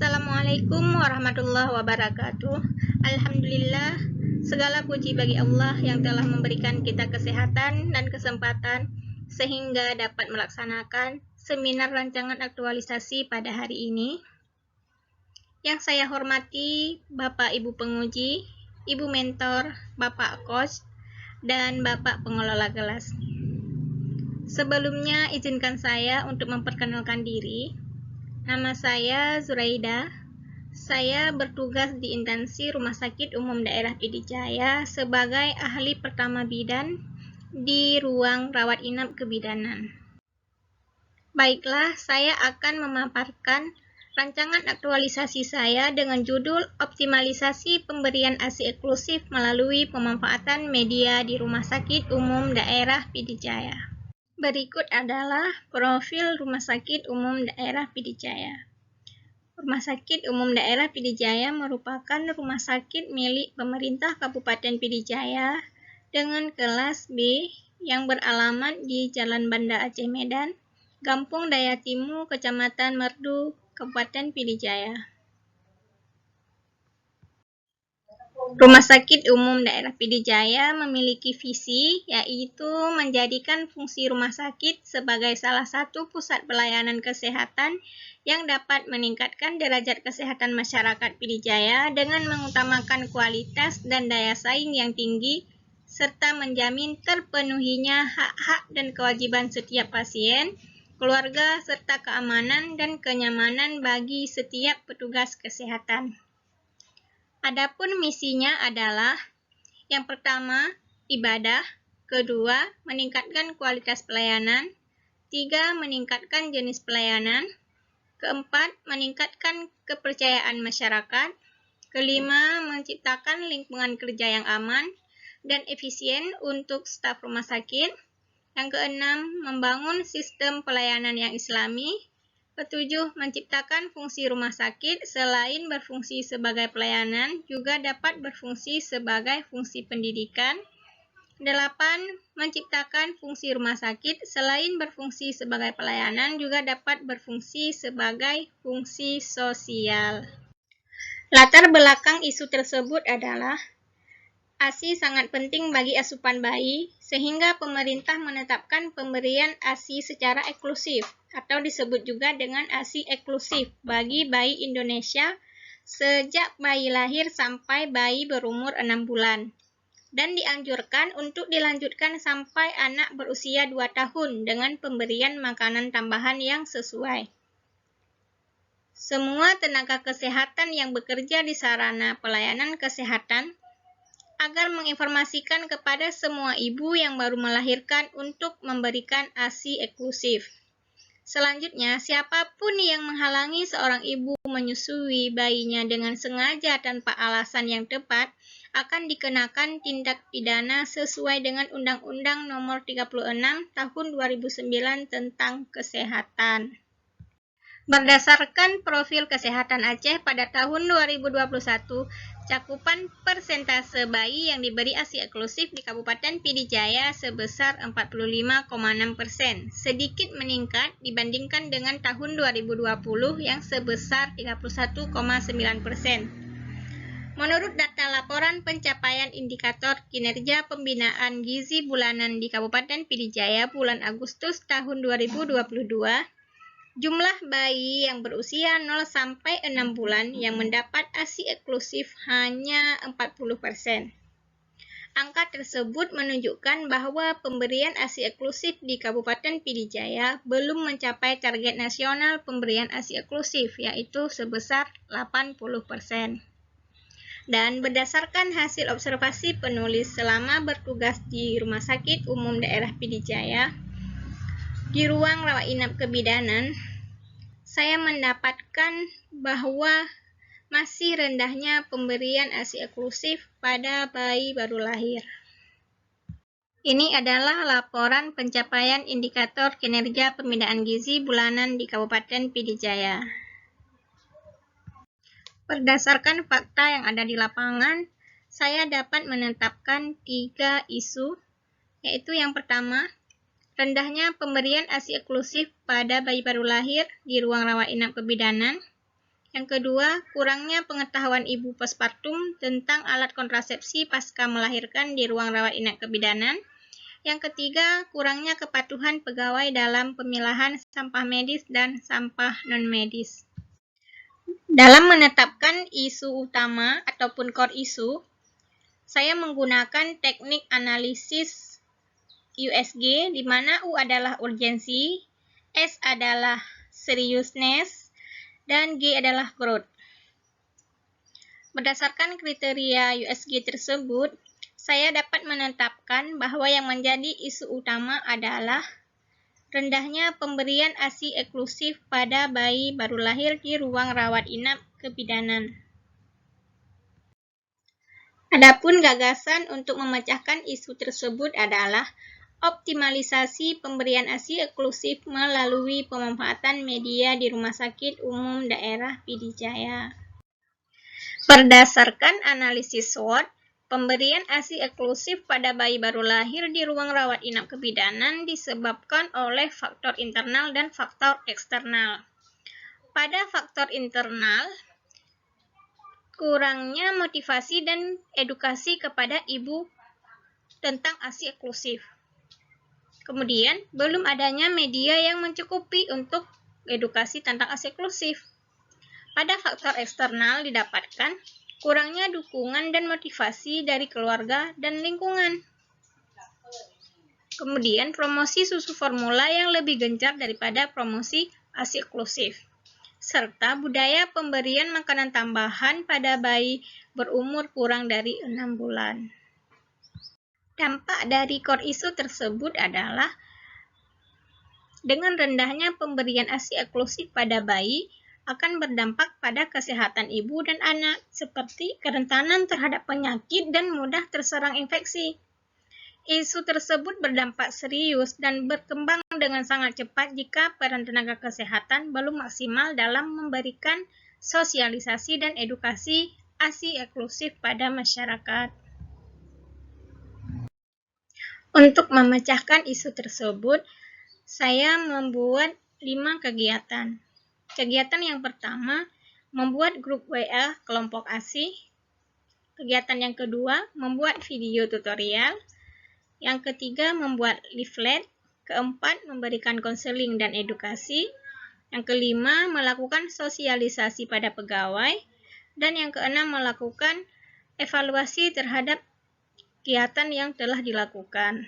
Assalamualaikum warahmatullahi wabarakatuh. Alhamdulillah, segala puji bagi Allah yang telah memberikan kita kesehatan dan kesempatan sehingga dapat melaksanakan seminar rancangan aktualisasi pada hari ini. Yang saya hormati Bapak Ibu penguji, Ibu mentor, Bapak coach, dan Bapak pengelola kelas. Sebelumnya izinkan saya untuk memperkenalkan diri. Nama saya Zuraida. Saya bertugas di instansi Rumah Sakit Umum Daerah Pd Jaya sebagai ahli pertama bidan di ruang rawat inap kebidanan. Baiklah, saya akan memaparkan rancangan aktualisasi saya dengan judul Optimalisasi Pemberian ASI Eksklusif melalui pemanfaatan media di Rumah Sakit Umum Daerah Pd Jaya. Berikut adalah profil Rumah Sakit Umum Daerah Pd Jaya. Rumah Sakit Umum Daerah Pd Jaya merupakan rumah sakit milik pemerintah Kabupaten Pd Jaya dengan kelas B yang beralamat di Jalan Banda Aceh Medan, Kampung Dayatimu, Kecamatan Merdu, Kabupaten Pd Jaya. Rumah Sakit Umum Daerah Pd Jaya memiliki visi, yaitu menjadikan fungsi rumah sakit sebagai salah satu pusat pelayanan kesehatan yang dapat meningkatkan derajat kesehatan masyarakat Pd Jaya dengan mengutamakan kualitas dan daya saing yang tinggi, serta menjamin terpenuhinya hak-hak dan kewajiban setiap pasien, keluarga, serta keamanan dan kenyamanan bagi setiap petugas kesehatan. Adapun misinya adalah yang pertama, ibadah, kedua, meningkatkan kualitas pelayanan, tiga, meningkatkan jenis pelayanan, keempat, meningkatkan kepercayaan masyarakat, kelima, menciptakan lingkungan kerja yang aman dan efisien untuk staf rumah sakit, yang keenam, membangun sistem pelayanan yang islami, ketujuh, menciptakan fungsi rumah sakit selain berfungsi sebagai pelayanan juga dapat berfungsi sebagai fungsi pendidikan. 8. Menciptakan fungsi rumah sakit selain berfungsi sebagai pelayanan juga dapat berfungsi sebagai fungsi sosial. Latar belakang isu tersebut adalah ASI sangat penting bagi asupan bayi, sehingga pemerintah menetapkan pemberian ASI secara eksklusif, atau disebut juga dengan ASI eksklusif bagi bayi Indonesia sejak bayi lahir sampai bayi berumur 6 bulan, dan dianjurkan untuk dilanjutkan sampai anak berusia 2 tahun dengan pemberian makanan tambahan yang sesuai. Semua tenaga kesehatan yang bekerja di sarana pelayanan kesehatan agar menginformasikan kepada semua ibu yang baru melahirkan untuk memberikan ASI eksklusif. Selanjutnya, siapapun yang menghalangi seorang ibu menyusui bayinya dengan sengaja tanpa alasan yang tepat akan dikenakan tindak pidana sesuai dengan Undang-Undang Nomor 36 Tahun 2009 tentang Kesehatan. Berdasarkan profil kesehatan Aceh pada tahun 2021, cakupan persentase bayi yang diberi ASI eksklusif di Kabupaten Pd Jaya sebesar 45,6%, sedikit meningkat dibandingkan dengan tahun 2020 yang sebesar 31,9%. Menurut data laporan pencapaian indikator kinerja pembinaan gizi bulanan di Kabupaten Pd Jaya bulan Agustus tahun 2022, jumlah bayi yang berusia 0 sampai 6 bulan yang mendapat ASI eksklusif hanya 40%. Angka tersebut menunjukkan bahwa pemberian ASI eksklusif di Kabupaten Pd Jaya belum mencapai target nasional pemberian ASI eksklusif, yaitu sebesar 80%. Dan berdasarkan hasil observasi penulis selama bertugas di Rumah Sakit Umum Daerah Pd Jaya, di ruang rawat inap kebidanan, saya mendapatkan bahwa masih rendahnya pemberian ASI eksklusif pada bayi baru lahir. Ini adalah laporan pencapaian indikator kinerja pembinaan gizi bulanan di Kabupaten Pd Jaya. Berdasarkan fakta yang ada di lapangan, saya dapat menetapkan 3 isu, yaitu yang pertama, rendahnya pemberian ASI eksklusif pada bayi baru lahir di ruang rawat inap kebidanan. Yang kedua, kurangnya pengetahuan ibu postpartum tentang alat kontrasepsi pasca melahirkan di ruang rawat inap kebidanan. Yang ketiga, kurangnya kepatuhan pegawai dalam pemilahan sampah medis dan sampah non-medis. Dalam menetapkan isu utama ataupun core issue, saya menggunakan teknik analisis USG, di mana U adalah urgensi, S adalah seriousness, dan G adalah growth. Berdasarkan kriteria USG tersebut, saya dapat menetapkan bahwa yang menjadi isu utama adalah rendahnya pemberian ASI eksklusif pada bayi baru lahir di ruang rawat inap kebidanan. Adapun gagasan untuk memecahkan isu tersebut adalah optimalisasi pemberian ASI eksklusif melalui pemanfaatan media di Rumah Sakit Umum Daerah PD Jaya. Berdasarkan analisis SWOT, pemberian ASI eksklusif pada bayi baru lahir di ruang rawat inap kebidanan disebabkan oleh faktor internal dan faktor eksternal. Pada faktor internal, kurangnya motivasi dan edukasi kepada ibu tentang ASI eksklusif. Kemudian, belum adanya media yang mencukupi untuk edukasi tentang ASI eksklusif. Pada faktor eksternal didapatkan kurangnya dukungan dan motivasi dari keluarga dan lingkungan. Kemudian, promosi susu formula yang lebih gencar daripada promosi ASI eksklusif, serta budaya pemberian makanan tambahan pada bayi berumur kurang dari 6 bulan. Dampak dari core issue tersebut adalah dengan rendahnya pemberian ASI eksklusif pada bayi akan berdampak pada kesehatan ibu dan anak, seperti kerentanan terhadap penyakit dan mudah terserang infeksi. Isu tersebut berdampak serius dan berkembang dengan sangat cepat jika peran tenaga kesehatan belum maksimal dalam memberikan sosialisasi dan edukasi ASI eksklusif pada masyarakat. Untuk memecahkan isu tersebut, saya membuat 5 kegiatan. Kegiatan yang pertama, membuat grup WA kelompok ASI. Kegiatan yang kedua, membuat video tutorial. Yang ketiga, membuat leaflet. Keempat, memberikan konseling dan edukasi. Yang kelima, melakukan sosialisasi pada pegawai. Dan yang keenam, melakukan evaluasi terhadap kegiatan yang telah dilakukan.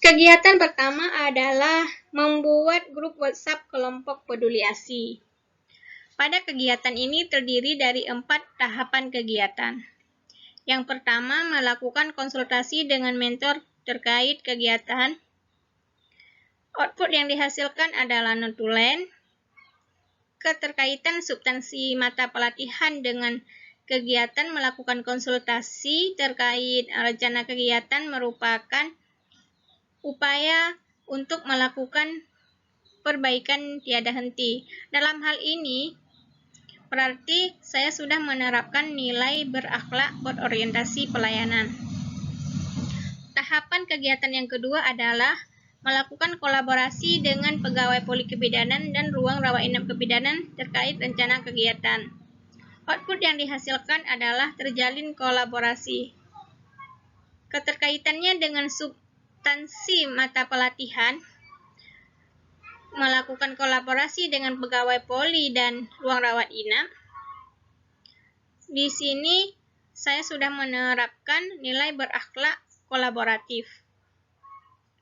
Kegiatan pertama adalah membuat grup WhatsApp kelompok peduli ASI. Pada kegiatan ini terdiri dari 4 tahapan kegiatan. Yang pertama, melakukan konsultasi dengan mentor terkait kegiatan. Output yang dihasilkan adalah notulen. Keterkaitan substansi mata pelatihan dengan kegiatan melakukan konsultasi terkait rencana kegiatan merupakan upaya untuk melakukan perbaikan tiada henti. Dalam hal ini, berarti saya sudah menerapkan nilai berakhlak berorientasi pelayanan. Tahapan kegiatan yang kedua adalah melakukan kolaborasi dengan pegawai poli kebidanan dan ruang rawat inap kebidanan terkait rencana kegiatan. Output yang dihasilkan adalah terjalin kolaborasi. Keterkaitannya dengan substansi mata pelatihan, melakukan kolaborasi dengan pegawai poli dan ruang rawat inap. Di sini saya sudah menerapkan nilai berakhlak kolaboratif.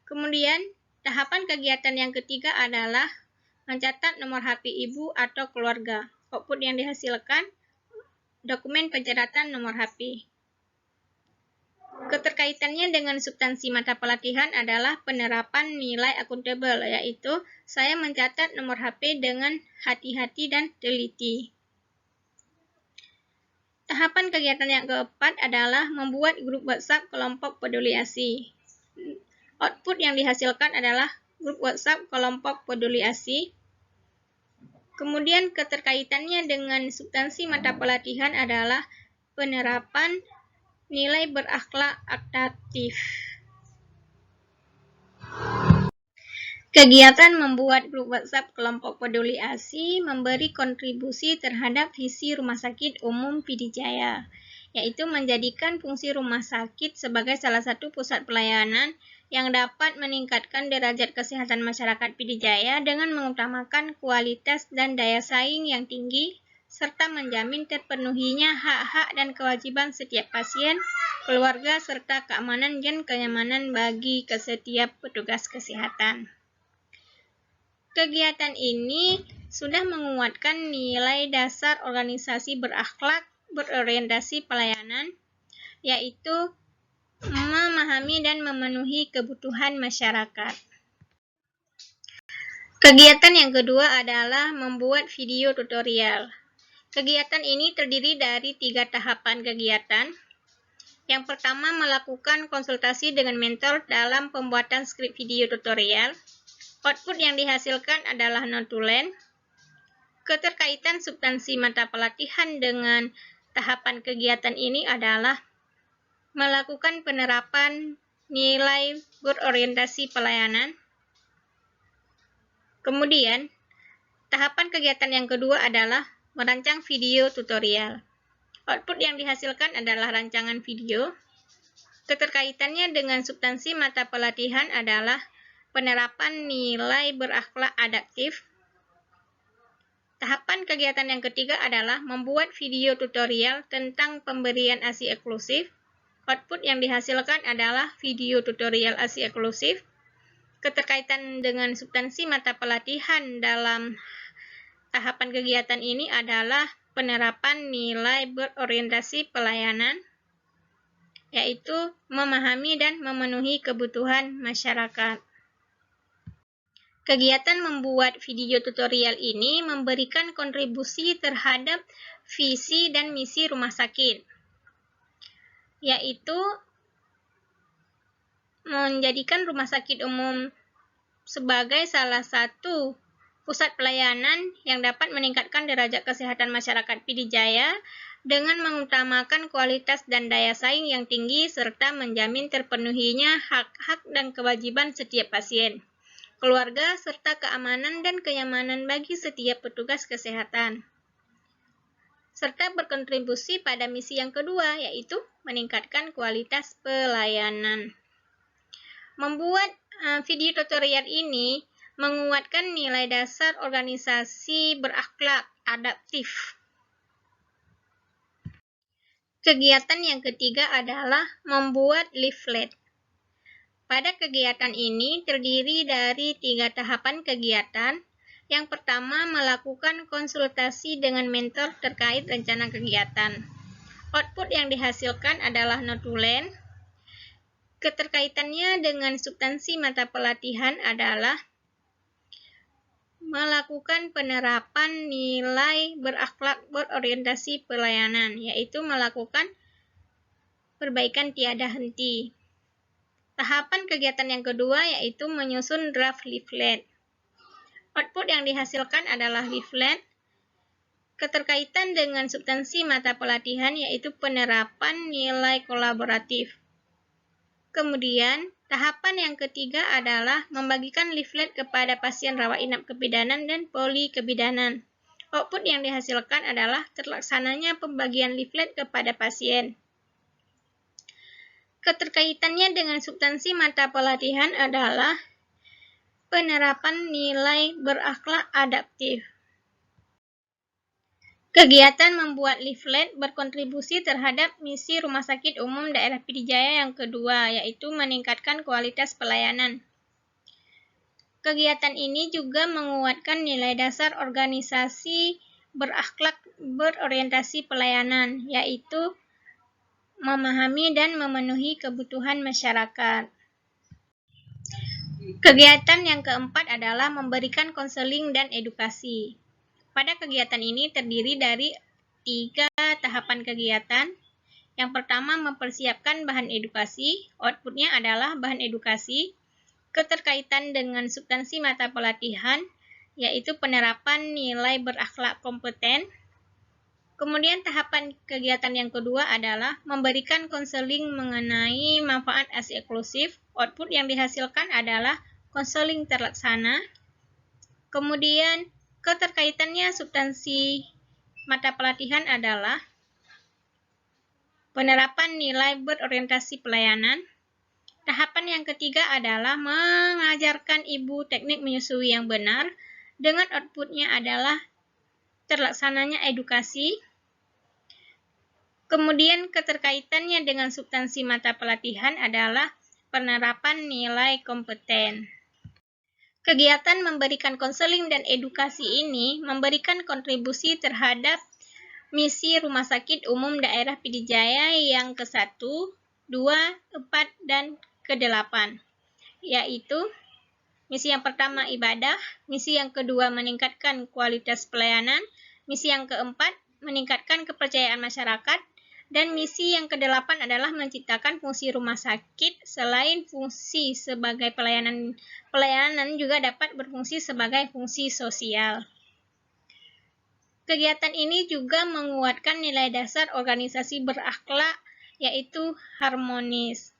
Kemudian, tahapan kegiatan yang ketiga adalah mencatat nomor HP ibu atau keluarga. Output yang dihasilkan, dokumen pencatatan nomor HP. Keterkaitannya dengan substansi mata pelatihan adalah penerapan nilai akuntabel, yaitu saya mencatat nomor HP dengan hati-hati dan teliti. Tahapan kegiatan yang keempat adalah membuat grup WhatsApp kelompok peduli ASI. Output yang dihasilkan adalah grup WhatsApp kelompok peduli ASI. Kemudian keterkaitannya dengan substansi mata pelatihan adalah penerapan nilai berakhlak adaptif. Kegiatan membuat grup WhatsApp kelompok peduli ASI memberi kontribusi terhadap visi Rumah Sakit Umum PD Jaya, yaitu menjadikan fungsi rumah sakit sebagai salah satu pusat pelayanan yang dapat meningkatkan derajat kesehatan masyarakat PD Jaya dengan mengutamakan kualitas dan daya saing yang tinggi, serta menjamin terpenuhinya hak-hak dan kewajiban setiap pasien, keluarga, serta keamanan dan kenyamanan bagi setiap petugas kesehatan. Kegiatan ini sudah menguatkan nilai dasar organisasi berakhlak berorientasi pelayanan, yaitu memahami dan memenuhi kebutuhan masyarakat. Kegiatan yang kedua adalah membuat video tutorial. Kegiatan ini terdiri dari 3 tahapan kegiatan. Yang pertama, melakukan konsultasi dengan mentor dalam pembuatan skrip video tutorial. Output yang dihasilkan adalah notulen. Keterkaitan substansi mata pelatihan dengan tahapan kegiatan ini adalah melakukan penerapan nilai berorientasi pelayanan. Kemudian, tahapan kegiatan yang kedua adalah merancang video tutorial. Output yang dihasilkan adalah rancangan video. Keterkaitannya dengan substansi mata pelatihan adalah penerapan nilai berakhlak adaptif. Tahapan kegiatan yang ketiga adalah membuat video tutorial tentang pemberian ASI eksklusif. Output yang dihasilkan adalah video tutorial ASI eksklusif. Keterkaitan dengan substansi mata pelatihan dalam tahapan kegiatan ini adalah penerapan nilai berorientasi pelayanan, yaitu memahami dan memenuhi kebutuhan masyarakat. Kegiatan membuat video tutorial ini memberikan kontribusi terhadap visi dan misi rumah sakit, yaitu menjadikan rumah sakit umum sebagai salah satu pusat pelayanan yang dapat meningkatkan derajat kesehatan masyarakat PD Jaya dengan mengutamakan kualitas dan daya saing yang tinggi serta menjamin terpenuhinya hak-hak dan kewajiban setiap pasien, keluarga, serta keamanan dan kenyamanan bagi setiap petugas kesehatan, serta berkontribusi pada misi yang kedua, yaitu meningkatkan kualitas pelayanan. Membuat video tutorial ini menguatkan nilai dasar organisasi berakhlak adaptif. Kegiatan yang ketiga adalah membuat leaflet. Pada kegiatan ini terdiri dari 3 tahapan kegiatan. Yang pertama, melakukan konsultasi dengan mentor terkait rencana kegiatan. Output yang dihasilkan adalah notulen. Keterkaitannya dengan substansi mata pelatihan adalah melakukan penerapan nilai berakhlak berorientasi pelayanan, yaitu melakukan perbaikan tiada henti. Tahapan kegiatan yang kedua yaitu menyusun draft leaflet. Output yang dihasilkan adalah leaflet. Keterkaitan dengan substansi mata pelatihan yaitu penerapan nilai kolaboratif. Kemudian, tahapan yang ketiga adalah membagikan leaflet kepada pasien rawat inap kebidanan dan poli kebidanan. Output yang dihasilkan adalah terlaksananya pembagian leaflet kepada pasien. Keterkaitannya dengan substansi mata pelatihan adalah penerapan nilai berakhlak adaptif. Kegiatan membuat leaflet berkontribusi terhadap misi Rumah Sakit Umum Daerah PD Jaya yang kedua, yaitu meningkatkan kualitas pelayanan. Kegiatan ini juga menguatkan nilai dasar organisasi berakhlak berorientasi pelayanan, yaitu memahami dan memenuhi kebutuhan masyarakat. Kegiatan yang keempat adalah memberikan konseling dan edukasi. Pada kegiatan ini terdiri dari 3 tahapan kegiatan. Yang pertama, mempersiapkan bahan edukasi. Outputnya adalah bahan edukasi. Keterkaitan dengan substansi mata pelatihan, yaitu penerapan nilai berakhlak kompeten. Kemudian tahapan kegiatan yang kedua adalah memberikan konseling mengenai manfaat ASI eksklusif. Output yang dihasilkan adalah konseling terlaksana. Kemudian keterkaitannya substansi mata pelatihan adalah penerapan nilai berorientasi pelayanan. Tahapan yang ketiga adalah mengajarkan ibu teknik menyusui yang benar, dengan outputnya adalah terlaksananya edukasi. Kemudian keterkaitannya dengan substansi mata pelatihan adalah penerapan nilai kompeten. Kegiatan memberikan konseling dan edukasi ini memberikan kontribusi terhadap misi Rumah Sakit Umum Daerah PD Jaya yang ke-1, 2, 4, dan ke-8, yaitu misi yang pertama ibadah, misi yang kedua meningkatkan kualitas pelayanan, misi yang keempat meningkatkan kepercayaan masyarakat, dan misi yang ke-8 adalah menciptakan fungsi rumah sakit. Selain fungsi sebagai pelayanan juga dapat berfungsi sebagai fungsi sosial. Kegiatan ini juga menguatkan nilai dasar organisasi berakhlak, yaitu harmonis.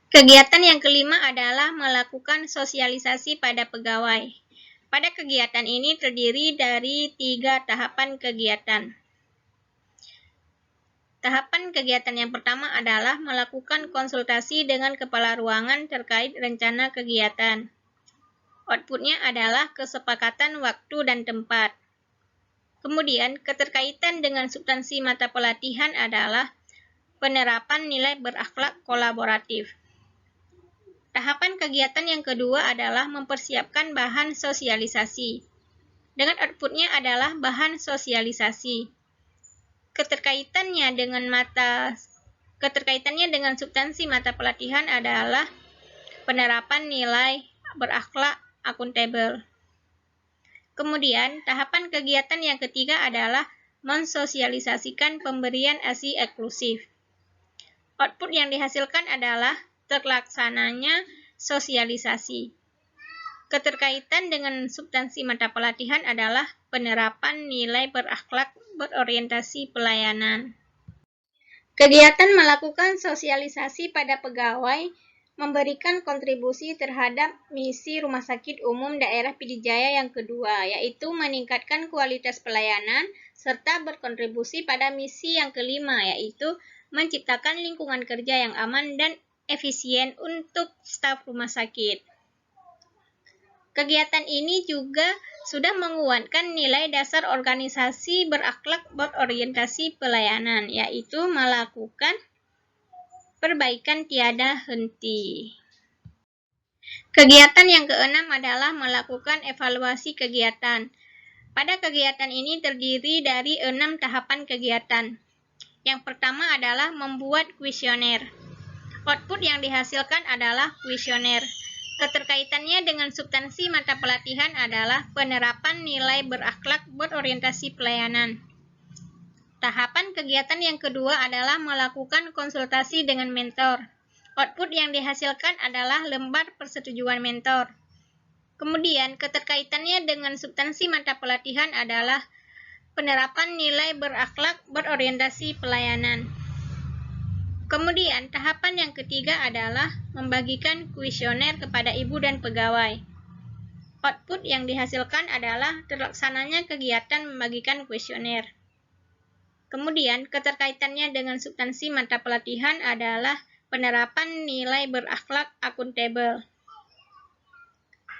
Kegiatan yang kelima adalah melakukan sosialisasi pada pegawai. Pada kegiatan ini terdiri dari 3 tahapan kegiatan. Tahapan kegiatan yang pertama adalah melakukan konsultasi dengan kepala ruangan terkait rencana kegiatan. Outputnya adalah kesepakatan waktu dan tempat. Kemudian, keterkaitan dengan substansi mata pelatihan adalah penerapan nilai berakhlak kolaboratif. Tahapan kegiatan yang kedua adalah mempersiapkan bahan sosialisasi. Dengan outputnya adalah bahan sosialisasi. Keterkaitannya dengan substansi mata pelatihan adalah penerapan nilai berakhlak akuntabel. Kemudian, tahapan kegiatan yang ketiga adalah mensosialisasikan pemberian ASI eksklusif. Output yang dihasilkan adalah terlaksananya sosialisasi. Keterkaitan dengan substansi mata pelatihan adalah penerapan nilai berakhlak berorientasi pelayanan. Kegiatan melakukan sosialisasi pada pegawai memberikan kontribusi terhadap misi Rumah Sakit Umum Daerah PD Jaya yang kedua, yaitu meningkatkan kualitas pelayanan serta berkontribusi pada misi yang kelima, yaitu menciptakan lingkungan kerja yang aman dan efisien untuk staf rumah sakit. Kegiatan ini juga sudah menguatkan nilai dasar organisasi berakhlak berorientasi pelayanan, yaitu melakukan perbaikan tiada henti. Kegiatan yang keenam adalah melakukan evaluasi kegiatan. Pada kegiatan ini terdiri dari 6 tahapan kegiatan. Yang pertama adalah membuat kuesioner. Output yang dihasilkan adalah kuesioner. Keterkaitannya dengan substansi mata pelatihan adalah penerapan nilai berakhlak berorientasi pelayanan. Tahapan kegiatan yang kedua adalah melakukan konsultasi dengan mentor. Output yang dihasilkan adalah lembar persetujuan mentor. Kemudian, keterkaitannya dengan substansi mata pelatihan adalah penerapan nilai berakhlak berorientasi pelayanan. Kemudian, tahapan yang ketiga adalah membagikan kuesioner kepada ibu dan pegawai. Output yang dihasilkan adalah terlaksananya kegiatan membagikan kuesioner. Kemudian, keterkaitannya dengan substansi mata pelatihan adalah penerapan nilai berakhlak akuntabel.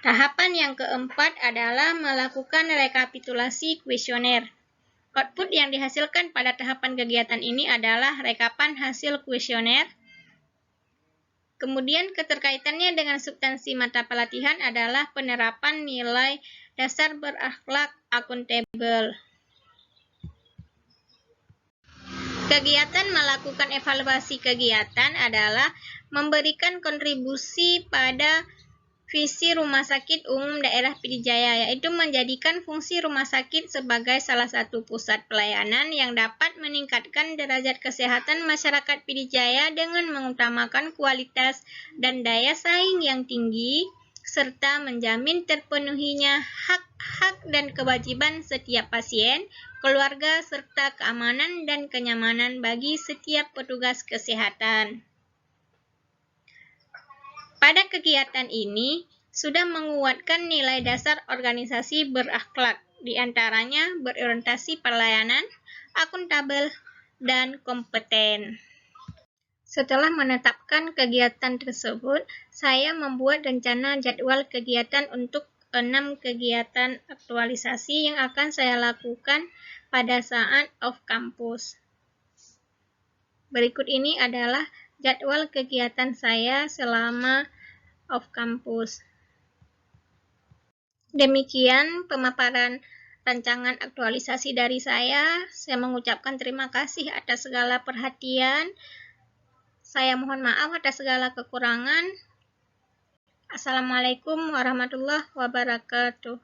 Tahapan yang keempat adalah melakukan rekapitulasi kuesioner. Output yang dihasilkan pada tahapan kegiatan ini adalah rekapan hasil kuesioner. Kemudian keterkaitannya dengan substansi mata pelatihan adalah penerapan nilai dasar berakhlak akuntabel. Kegiatan melakukan evaluasi kegiatan adalah memberikan kontribusi pada visi Rumah Sakit Umum Daerah PD Jaya, yaitu menjadikan fungsi rumah sakit sebagai salah satu pusat pelayanan yang dapat meningkatkan derajat kesehatan masyarakat PD Jaya dengan mengutamakan kualitas dan daya saing yang tinggi, serta menjamin terpenuhinya hak-hak dan kewajiban setiap pasien, keluarga, serta keamanan dan kenyamanan bagi setiap petugas kesehatan. Pada kegiatan ini, sudah menguatkan nilai dasar organisasi berakhlak, di antaranya berorientasi pelayanan, akuntabel, dan kompeten. Setelah menetapkan kegiatan tersebut, saya membuat rencana jadwal kegiatan untuk 6 kegiatan aktualisasi yang akan saya lakukan pada saat off kampus. Berikut ini adalah jadwal kegiatan saya selama off kampus. Demikian pemaparan rancangan aktualisasi dari saya. Saya mengucapkan terima kasih atas segala perhatian. Saya mohon maaf atas segala kekurangan. Assalamualaikum warahmatullahi wabarakatuh.